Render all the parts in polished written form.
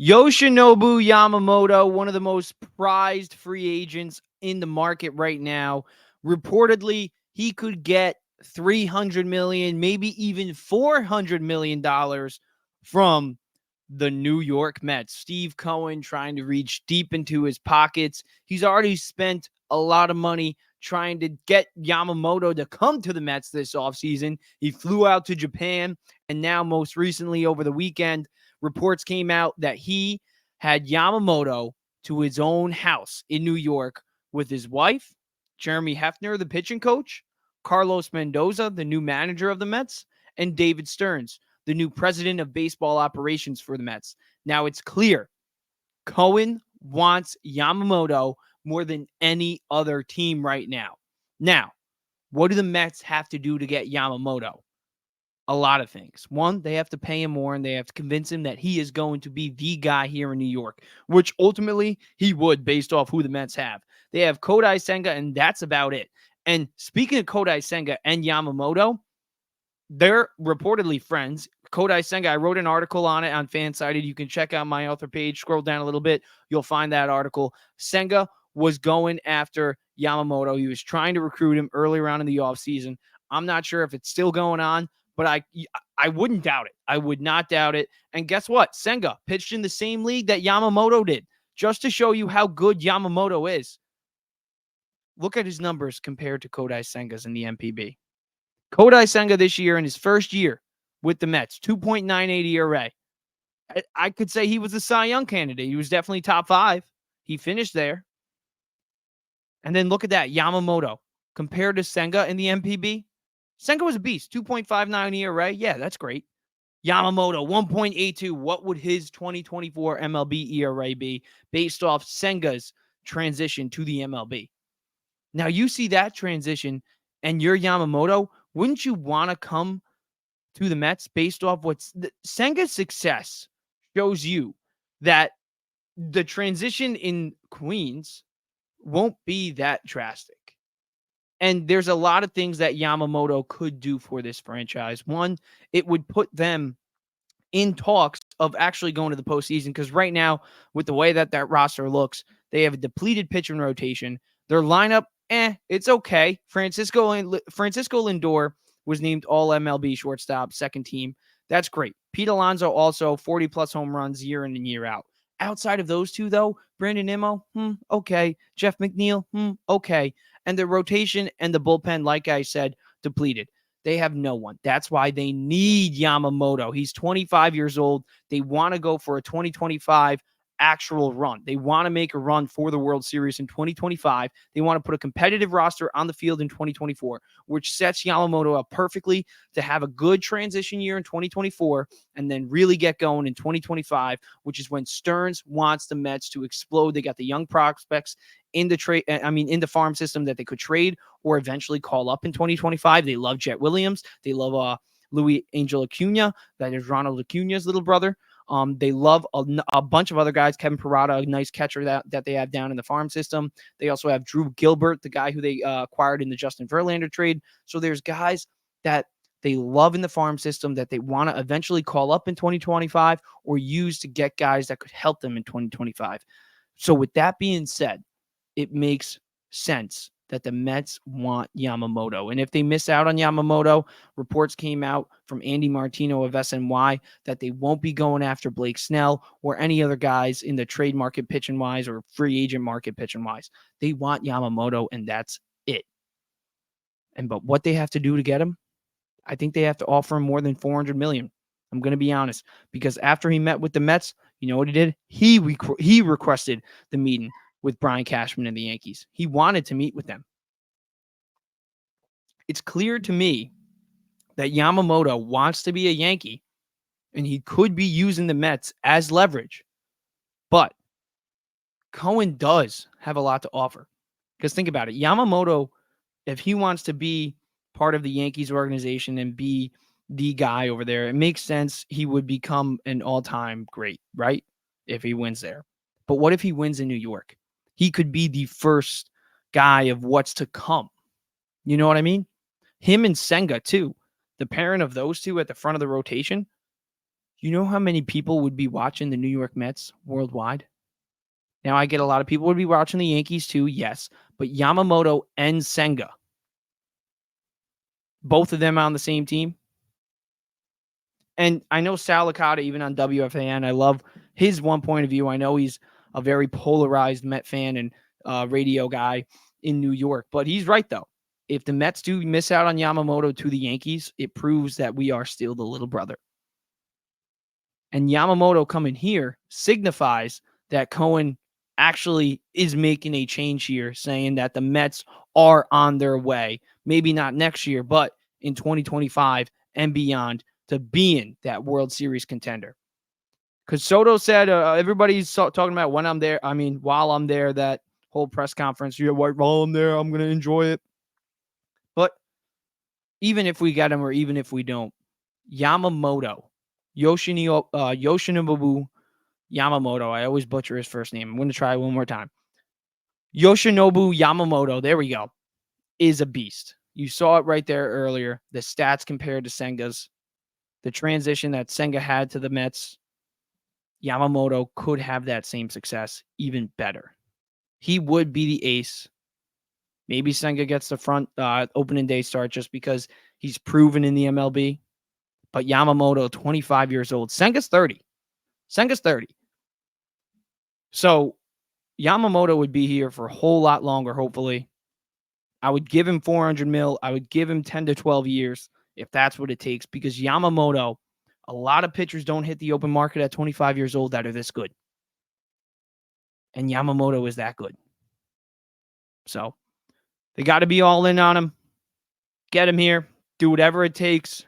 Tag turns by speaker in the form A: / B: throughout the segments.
A: Yoshinobu Yamamoto, one of the most prized free agents in the market right now. Reportedly, he could get $300 million, maybe even $400 million from the New York Mets. Steve Cohen trying to reach deep into his pockets. He's already spent a lot of money trying to get Yamamoto to come to the Mets this offseason. He flew out to Japan, and now most recently over the weekend, reports came out that he had Yamamoto to his own house in New York with his wife, Jeremy Heffner, the pitching coach, Carlos Mendoza, the new manager of the Mets, and David Stearns, the new president of baseball operations for the Mets. Now it's clear Cohen wants Yamamoto more than any other team right now. Now, what do the Mets have to do to get Yamamoto? A lot of things. One, they have to pay him more and they have to convince him that he is going to be the guy here in New York, which ultimately he would based off who the Mets have. They have Kodai Senga, and that's about it. And speaking of Kodai Senga and Yamamoto, they're reportedly friends. Kodai Senga, I wrote an article on it on Fansided. You can check out my author page. Scroll down a little bit. You'll find that article. Senga was going after Yamamoto. He was trying to recruit him earlier on in the offseason. I'm not sure if it's still going on, but I wouldn't doubt it. I would not doubt it. And guess what? Senga pitched in the same league that Yamamoto did, just to show you how good Yamamoto is. Look at his numbers compared to Kodai Senga's in the MPB. Kodai Senga this year in his first year with the Mets, 2.98 ERA. I could say he was a Cy Young candidate. He was definitely top 5. He finished there. And then look at that, Yamamoto compared to Senga in the MPB. Senga was a beast, 2.59 ERA. Yeah, that's great. Yamamoto, 1.82. What would his 2024 MLB ERA be based off Senga's transition to the MLB? Now, you see that transition and you're Yamamoto, wouldn't you want to come to the Mets based off what's Senga's success shows you that the transition in Queens won't be that drastic. And there's a lot of things that Yamamoto could do for this franchise. One, it would put them in talks of actually going to the postseason because right now, with the way that roster looks, they have a depleted pitching rotation. Their lineup, it's okay. Francisco Lindor was named All MLB shortstop, second team. That's great. Pete Alonso also 40-plus home runs year in and year out. Outside of those two, though, Brandon Nimmo, okay. Jeff McNeil, okay. And the rotation and the bullpen, like I said, depleted. They have no one. That's why they need Yamamoto. He's 25 years old. They want to go for a 2025 actual run. They want to make a run for the World Series in 2025. They want to put a competitive roster on the field in 2024, which sets Yamamoto up perfectly to have a good transition year in 2024 and then really get going in 2025, which is when Stearns wants the Mets to explode. They got the young prospects in the farm system that they could trade or eventually call up in 2025. They love Jet Williams. They love Louis Angel Acuna. That is Ronald Acuna's little brother. They love a bunch of other guys. Kevin Parada, a nice catcher that they have down in the farm system. They also have Drew Gilbert, the guy who they acquired in the Justin Verlander trade. So there's guys that they love in the farm system that they want to eventually call up in 2025 or use to get guys that could help them in 2025. So with that being said, it makes sense that the Mets want Yamamoto. And if they miss out on Yamamoto, reports came out from Andy Martino of SNY that they won't be going after Blake Snell or any other guys in the trade market pitching wise or free agent market pitching wise. They want Yamamoto, and that's it. But what they have to do to get him, I think they have to offer him more than $400 million. I'm going to be honest, because after he met with the Mets, you know what he did? He requested the meeting with Brian Cashman and the Yankees. He wanted to meet with them. It's clear to me that Yamamoto wants to be a Yankee, and he could be using the Mets as leverage. But Cohen does have a lot to offer. Because think about it. Yamamoto, if he wants to be part of the Yankees organization and be the guy over there, it makes sense he would become an all-time great, right? If he wins there. But what if he wins in New York? He could be the first guy of what's to come. You know what I mean? Him and Senga, too. The pairing of those two at the front of the rotation, You know how many people would be watching the New York Mets worldwide? Now, I get a lot of people would be watching the Yankees too, yes, but Yamamoto and Senga, both of them on the same team. And I know Sal Licata, even on WFAN, I love his one point of view. I know he's a very polarized Met fan and radio guy in New York, but he's right, though. If the Mets do miss out on Yamamoto to the Yankees, it proves that we are still the little brother. And Yamamoto coming here signifies that Cohen actually is making a change here, saying that the Mets are on their way. Maybe not next year, but in 2025 and beyond to being that World Series contender. Because Soto said, everybody's talking about when I'm there. I mean, while I'm there, that whole press conference, while I'm there, I'm going to enjoy it. But even if we get him or even if we don't, Yamamoto, Yoshinobu Yamamoto. I always butcher his first name. I'm going to try one more time. Yoshinobu Yamamoto, there we go, is a beast. You saw it right there earlier. The stats compared to Senga's. The transition that Senga had to the Mets, Yamamoto could have that same success, even better. He would be the ace. Maybe Senga gets the front opening day start just because he's proven in the MLB. But Yamamoto, 25 years old. Senga's 30. So Yamamoto would be here for a whole lot longer, hopefully. I would give him 400 mil. I would give him 10 to 12 years if that's what it takes, because Yamamoto, a lot of pitchers don't hit the open market at 25 years old that are this good. And Yamamoto is that good. So they got to be all in on him. Get him here. Do whatever it takes.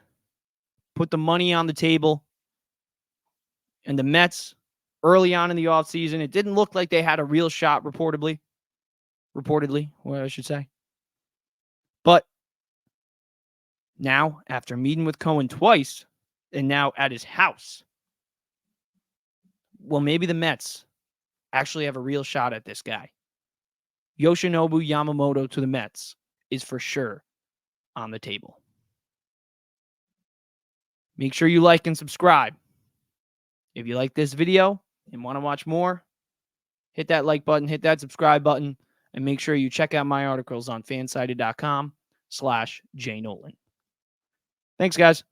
A: Put the money on the table. And the Mets, early on in the offseason, it didn't look like they had a real shot, reportedly, what I should say. But now, after meeting with Cohen twice, and now at his house, well, maybe the Mets actually have a real shot at this guy. Yoshinobu Yamamoto to the Mets is for sure on the table. Make sure you like and subscribe. If you like this video and want to watch more, hit that like button, hit that subscribe button, and make sure you check out my articles on fansided.com/JNolan. Thanks, guys.